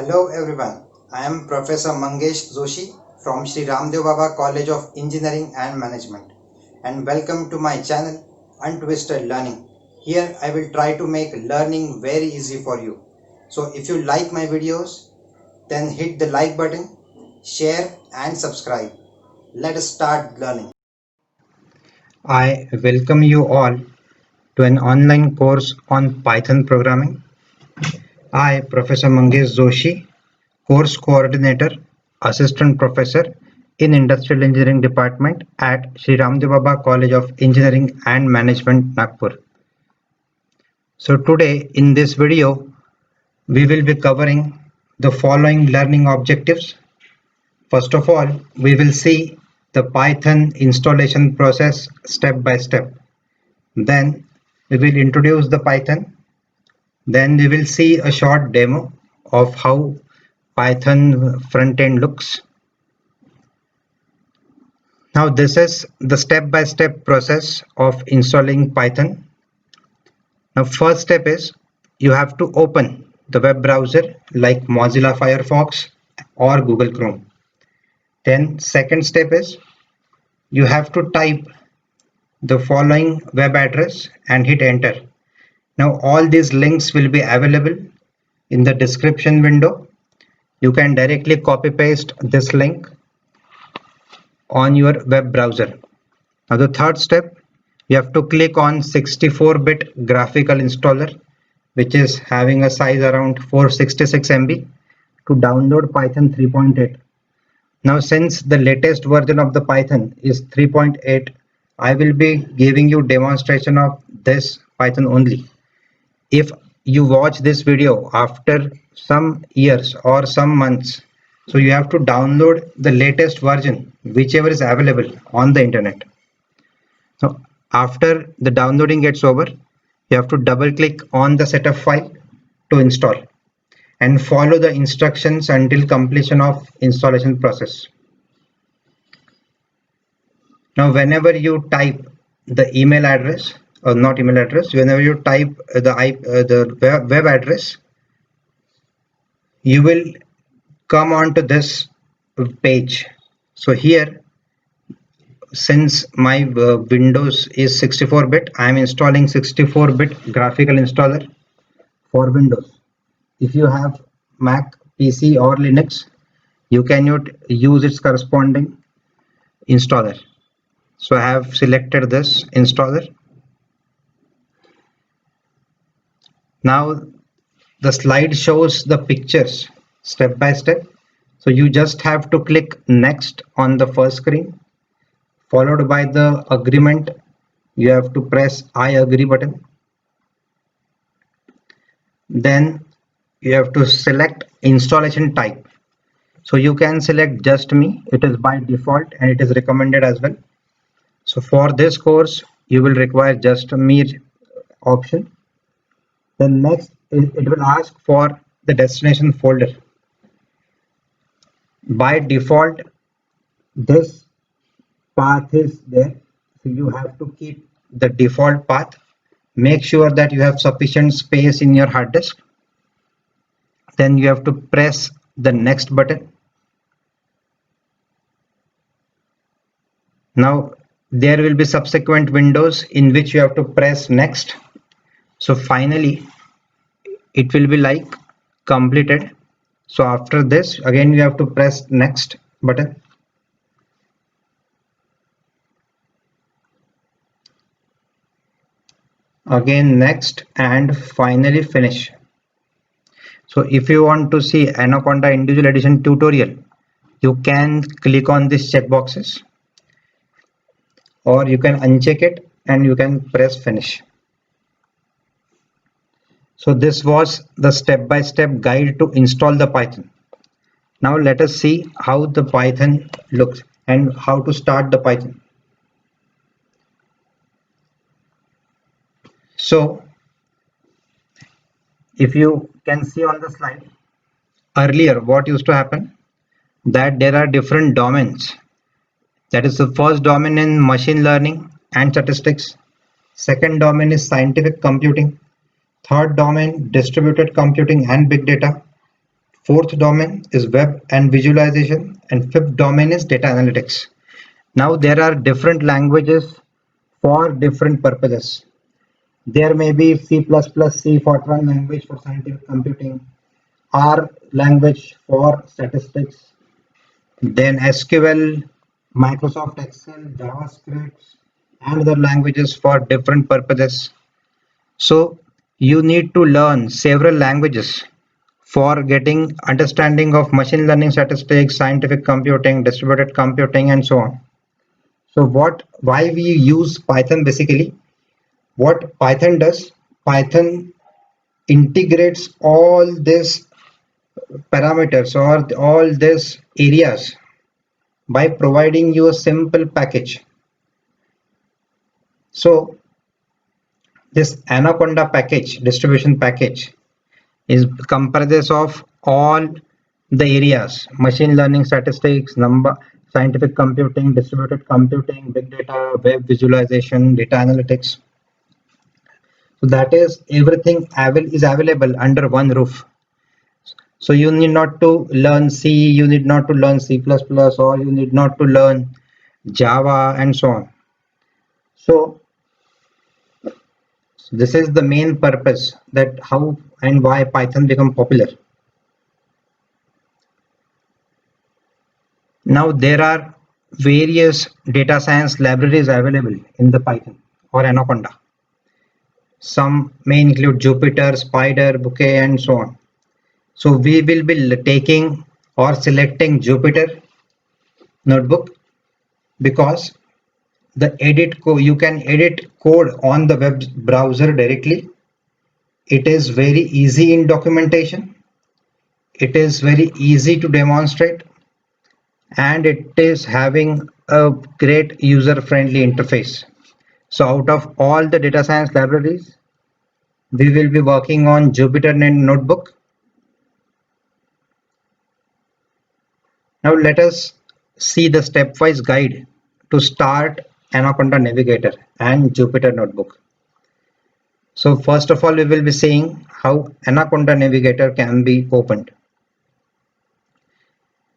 Hello everyone, I am Professor Mangesh Joshi from Sri Ramdev Baba College of Engineering and Management and welcome to my channel Untwisted Learning. Here I will try to make learning very easy for you. So if you like my videos, then hit the like button, share and subscribe. Let us start learning. I welcome you all to an online course on Python programming. I, Professor Mangesh Joshi, Course Coordinator, Assistant Professor in Industrial Engineering Department at Sri Ramdev Baba College of Engineering and Management, Nagpur. So today in this video, we will be covering the following learning objectives. First of all, we will see the Python installation process step by step. Then we will introduce the Python. Then we will see a short demo of how Python front end looks. Now this is the step-by-step process of installing Python. Now first step is you have to open the web browser like Mozilla Firefox or Google Chrome. Then second step is you have to type the following web address and hit enter. Now all these links will be available in the description window. You can directly copy paste this link on your web browser. Now the third step, you have to click on 64-bit graphical installer, which is having a size around 466 MB to download Python 3.8. Now since the latest version of the Python is 3.8, I will be giving you demonstration of this Python only. If you watch this video after some years or some months, so you have to download the latest version, whichever is available on the internet. So after the downloading gets over, you have to double click on the setup file to install and follow the instructions until completion of installation process. Now whenever you type the email address or not email address, whenever you type the web address, you will come on to this page. So here, since my Windows is 64-bit, I am installing 64-bit graphical installer for Windows. If you have Mac, PC or Linux, you cannot use its corresponding installer. So I have selected this installer. Now the slide shows the pictures step by step. So you just have to click next on the first screen, followed by the agreement. You have to press I agree button. Then you have to select installation type. So you can select just me. It is by default and it is recommended as well. So for this course, you will require just me option. Then next, it will ask for the destination folder. By default, this path is there. So you have to keep the default path. Make sure that you have sufficient space in your hard disk. Then you have to press the next button. Now there will be subsequent windows in which you have to press next. So finally it will be like completed. So after this, again you have to press next button. Again next and finally finish. So if you want to see Anaconda individual edition tutorial, you can click on these checkboxes or you can uncheck it and you can press finish. So this was the step-by-step guide to install the Python. Now let us see how the Python looks and how to start the Python. So if you can see on the slide, earlier what used to happen, that there are different domains. That is the first domain in machine learning and statistics. Second domain is scientific computing. Third domain, distributed computing and big data. Fourth domain is web and visualization, and fifth domain is data analytics. Now there are different languages for different purposes. There may be C++, C, Fortran language for scientific computing, R language for statistics, then SQL, Microsoft Excel, JavaScript, and other languages for different purposes. So you need to learn several languages for getting understanding of machine learning, statistics, scientific computing, distributed computing, and so on. So why we use Python basically? What Python does, Python integrates all these parameters or all these areas by providing you a simple package. So this Anaconda package, distribution package, is comprises of all the areas: machine learning, statistics, number, scientific computing, distributed computing, big data, web visualization, data analytics. So that is everything is available under one roof. So you need not to learn C, you need not to learn C++, or you need not to learn Java and so on. So this is the main purpose, that how and why Python become popular. Now there are various data science libraries available in the Python or Anaconda. Some may include Jupyter, Spider, Bouquet, and so on. So we will be taking or selecting Jupyter Notebook because you can edit code on the web browser directly. It is very easy in documentation. It is very easy to demonstrate, and it is having a great user-friendly interface. So out of all the data science libraries, we will be working on Jupyter Notebook. Now let us see the stepwise guide to start Anaconda Navigator and Jupyter Notebook. So first of all, we will be seeing how Anaconda Navigator can be opened.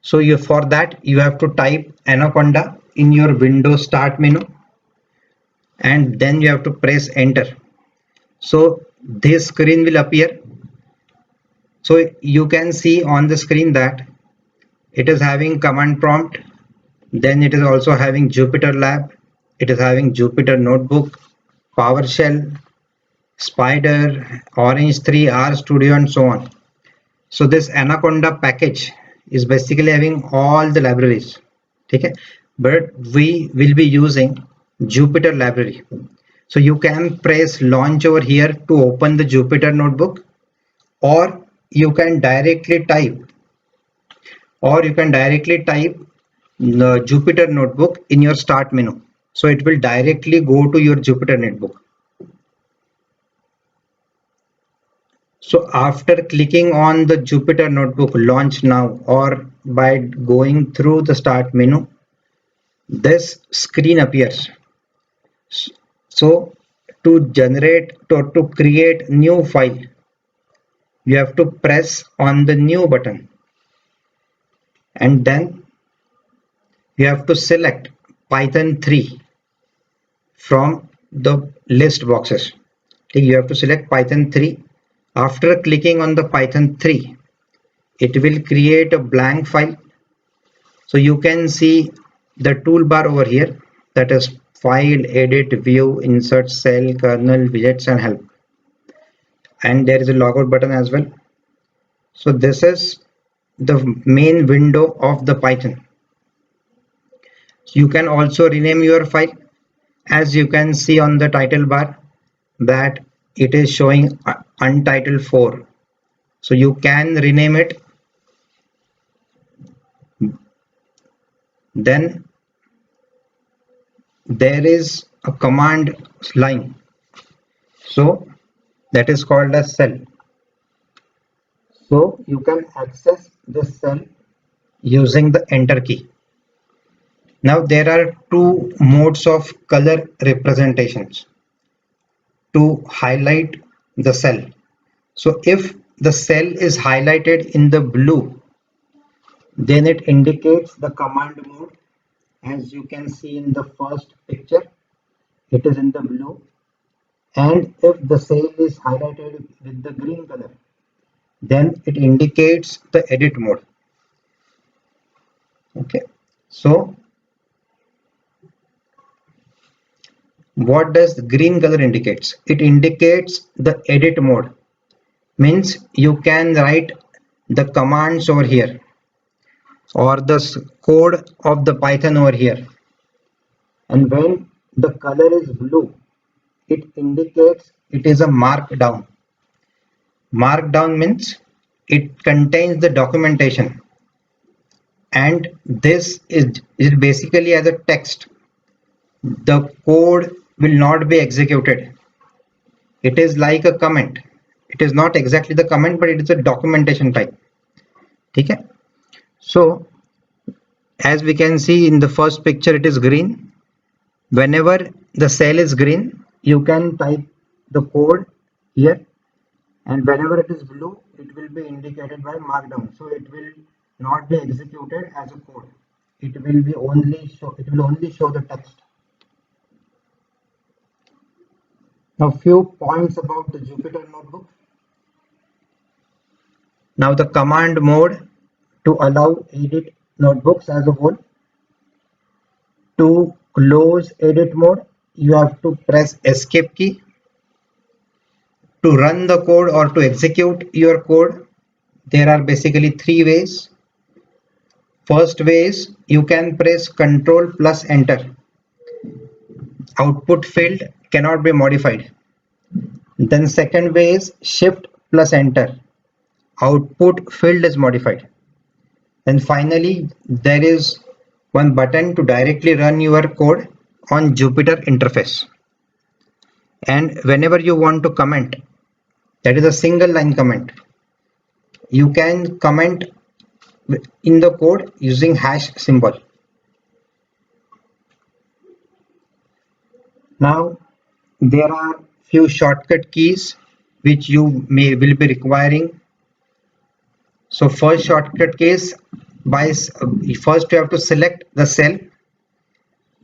So for that, you have to type Anaconda in your Windows Start menu, and then you have to press enter. So this screen will appear. So you can see on the screen that it is having command prompt, then it is also having Jupyter Lab, it is having Jupyter Notebook, PowerShell, Spider, Orange 3, RStudio, and so on. So this Anaconda package is basically having all the libraries. Okay, but we will be using Jupyter library. So you can press launch over here to open the Jupyter Notebook, or you can directly type the Jupyter Notebook in your start menu. So it will directly go to your Jupyter Notebook. So after clicking on the Jupyter Notebook launch now, or by going through the start menu, this screen appears. So to create new file, you have to press on the new button, and then you have to select Python 3 from the list boxes. You have to select Python 3. After clicking on the Python 3, it will create a blank file. So you can see the toolbar over here, that is file, edit, view, insert, cell, kernel, widgets, and help. And there is a logout button as well. So this is the main window of the Python. You can also rename your file. As you can see on the title bar that it is showing untitled 4. So you can rename it. Then there is a command line. So that is called as cell. So you can access this cell using the enter key. Now there are two modes of color representations to highlight the cell. So if the cell is highlighted in the blue, then it indicates the command mode. As you can see in the first picture, it is in the blue. And if the cell is highlighted with the green color, then it indicates the edit mode. Okay, so what does the green color indicates? It indicates the edit mode, means you can write the commands over here or the code of the Python over here. And when the color is blue, it indicates it is a markdown. Markdown means it contains the documentation, and this is basically as a text. The code will not be executed. It is like a comment. It is not exactly the comment, but it is a documentation type. Okay. So as we can see in the first picture, it is green. Whenever the cell is green, you can type the code here, and whenever it is blue, it will be indicated by markdown. So it will not be executed as a code. It will only show the text. Now few points about the Jupyter Notebook. Now the command mode to allow edit notebooks as a whole. To close edit mode, you have to press escape key. To run the code or to execute your code, there are basically three ways. First way is you can press Ctrl plus enter. Output field cannot be modified. Then second way is Shift plus enter. Output field is modified. And finally, there is one button to directly run your code on Jupyter interface. And whenever you want to comment, that is a single line comment, you can comment in the code using hash symbol. Now there are few shortcut keys which you will be requiring. So first shortcut key is first you have to select the cell.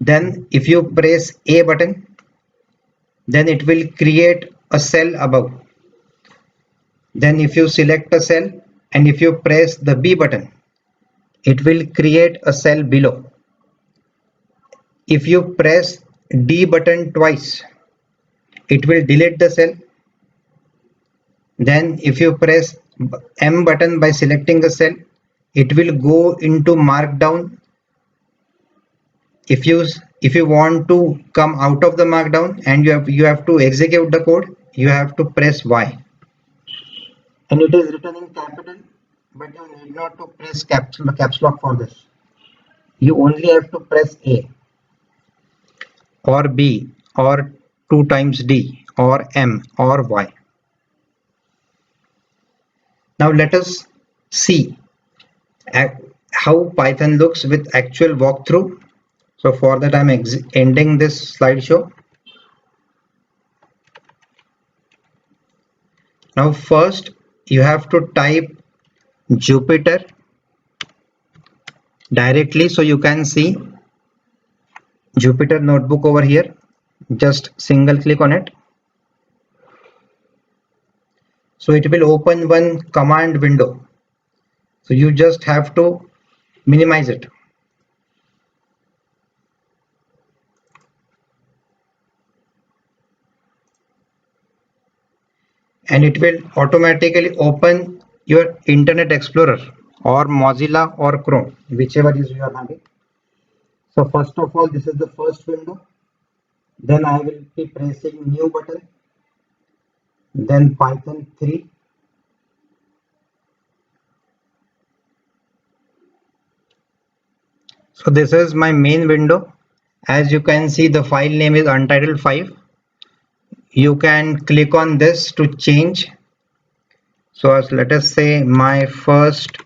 Then if you press A button, then it will create a cell above. Then if you select a cell and if you press the B button, it will create a cell below. If you press D button twice, it will delete the cell. Then if you press M button by selecting the cell, it will go into markdown. If you want to come out of the markdown and you have to execute the code, you have to press Y. And it is written in capital, but you need not to press caps lock for this. You only have to press A or B or 2 times D or M or Y. Now let us see how Python looks with actual walkthrough. So for that I'm ending this slideshow. Now first you have to type Jupyter directly, so you can see Jupyter Notebook over here. Just single click on it. So it will open one command window. So you just have to minimize it. And it will automatically open your Internet Explorer or Mozilla or Chrome, whichever is you are having. So first of all, this is the first window. Then I will be pressing new button. Then Python 3. So this is my main window. As you can see, the file name is untitled 5. You can click on this to change. So as let us say my first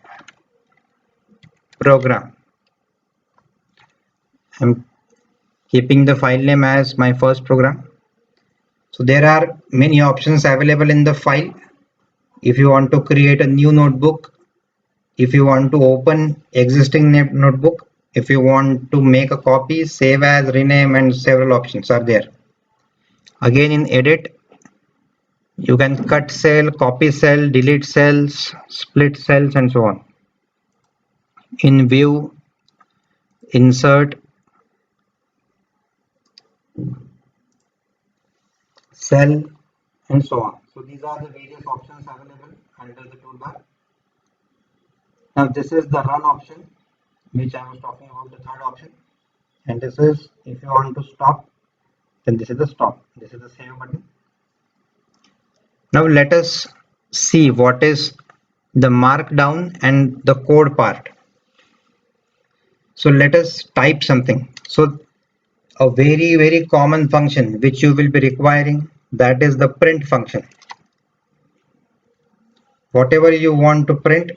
program. I'm keeping the file name as my first program. So there are many options available in the file. if you want to create a new notebook, if you want to open existing notebook, if you want to make a copy, save as, rename, and several options are there. Again, in edit, you can cut cell, copy cell, delete cells, split cells, and so on. In view, insert, cell, and so on. So these are the various options available under the toolbar. Now this is the run option, which I was talking about, the third option. And this is, if you want to stop, then this is the stop. This is the save button. Now let us see what is the markdown and the code part. So let us type something. So a very common function which you will be requiring, that is the print function. Whatever you want to print,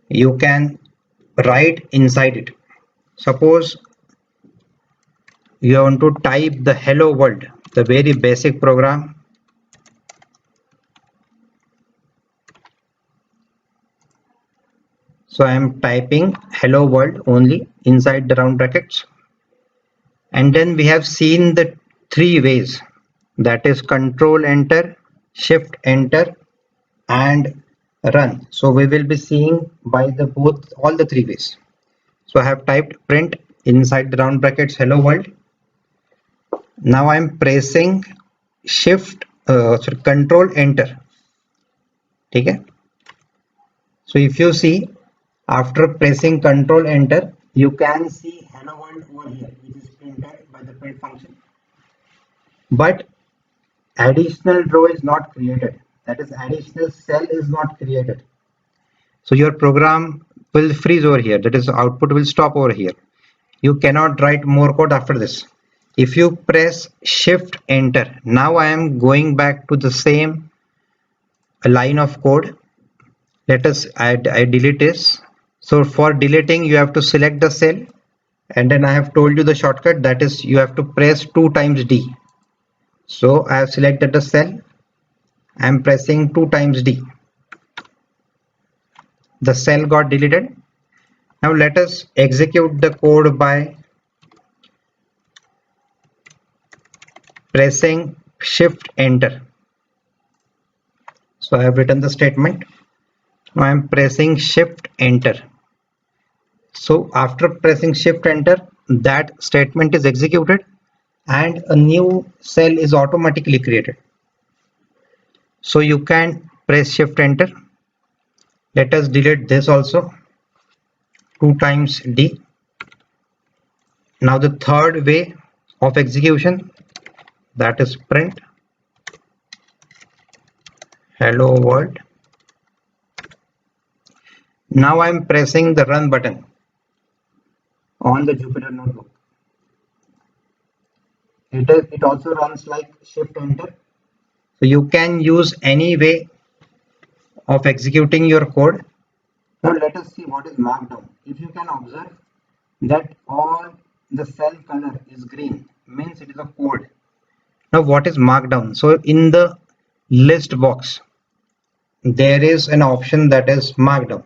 you can write inside it. Suppose you want to type the hello world, the very basic program. So I am typing hello world only inside the round brackets. And then we have seen the three ways, that is control enter, shift enter, and run. So we will be seeing by the all the three ways. So I have typed print inside the round brackets hello world. Now I am pressing control enter. Okay. So if you see, after pressing control enter, you can see hello world over here, which is printed by the print function. But additional row is not created. That is, additional cell is not created. So your program will freeze over here. That is, output will stop over here. You cannot write more code after this. If you press shift enter, now I am going back to the same line of code. Let us I delete this. So for deleting, you have to select the cell, and then I have told you the shortcut, that is, you have to press 2 times D. So I have selected the cell. I am pressing 2 times D. The cell got deleted. Now let us execute the code by pressing shift enter. So I have written the statement. Now I am pressing shift enter. So after pressing shift enter, that statement is executed and a new cell is automatically created. So you can press shift enter. Let us delete this also, 2 times D. Now the third way of execution, that is print hello world. Now I am pressing the run button on the Jupyter notebook. It also runs like shift enter. So you can use any way of executing your code. Now let us see what is markdown. If you can observe that all the cell color is green, means it is a code. Now what is markdown? So in the list box, there is an option that is markdown.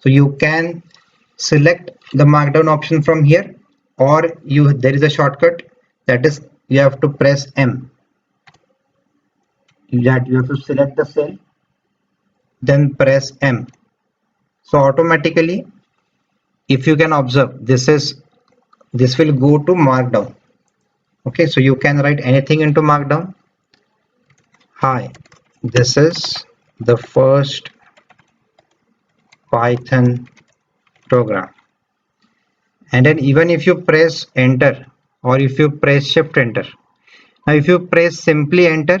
So you can select the markdown option from here, or there is a shortcut, that is, you have to press M. That you have to select the cell, then press M. So automatically, if you can observe, this will go to markdown. Okay, so you can write anything into markdown. Hi, this is the first Python program. And then even if you press enter, or if you press shift enter, now if you press simply enter,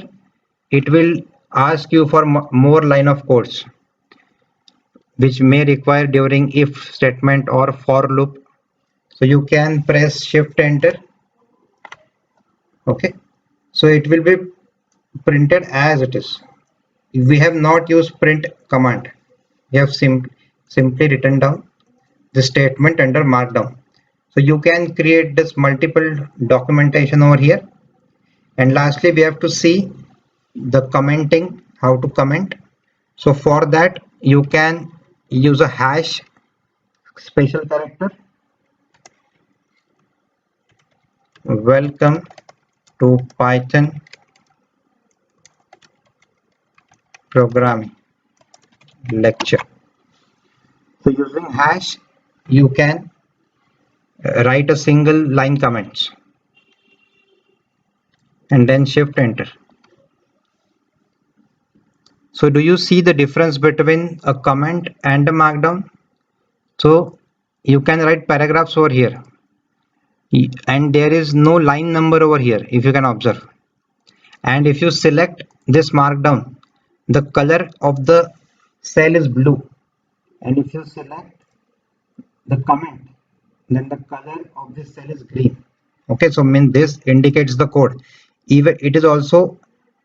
it will ask you for more line of codes, which may require during if statement or for loop. So you can press shift enter. Okay, so it will be printed as it is. We have not used print command. We have simply written down the statement under markdown. So you can create this multiple documentation over here. And lastly, we have to see the commenting, how to comment. So for that you can use a hash special character. Welcome to Python programming lecture. So using hash you can write a single line comments and then shift enter. So do you see the difference between a comment and a markdown? So you can write paragraphs over here and there is no line number over here if you can observe. And if you select this markdown, the color of the cell is blue, and if you select the comment, then the color of this cell is green. Okay, so mean this indicates the code. Even it is also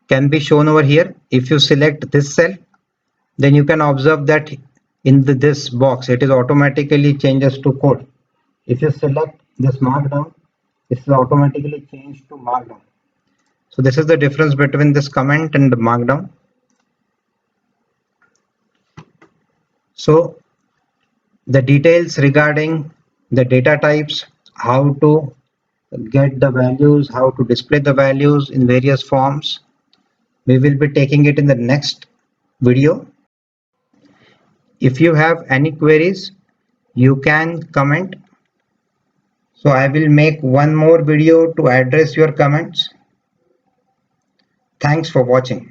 can be shown over here. If you select this cell, then you can observe that in this box it is automatically changes to code. If you select this markdown, it is automatically changed to markdown. So this is the difference between this comment and the markdown. So the details regarding the data types, how to get the values, how to display the values in various forms, we will be taking it in the next video. If you have any queries, you can comment. So I will make one more video to address your comments. Thanks for watching.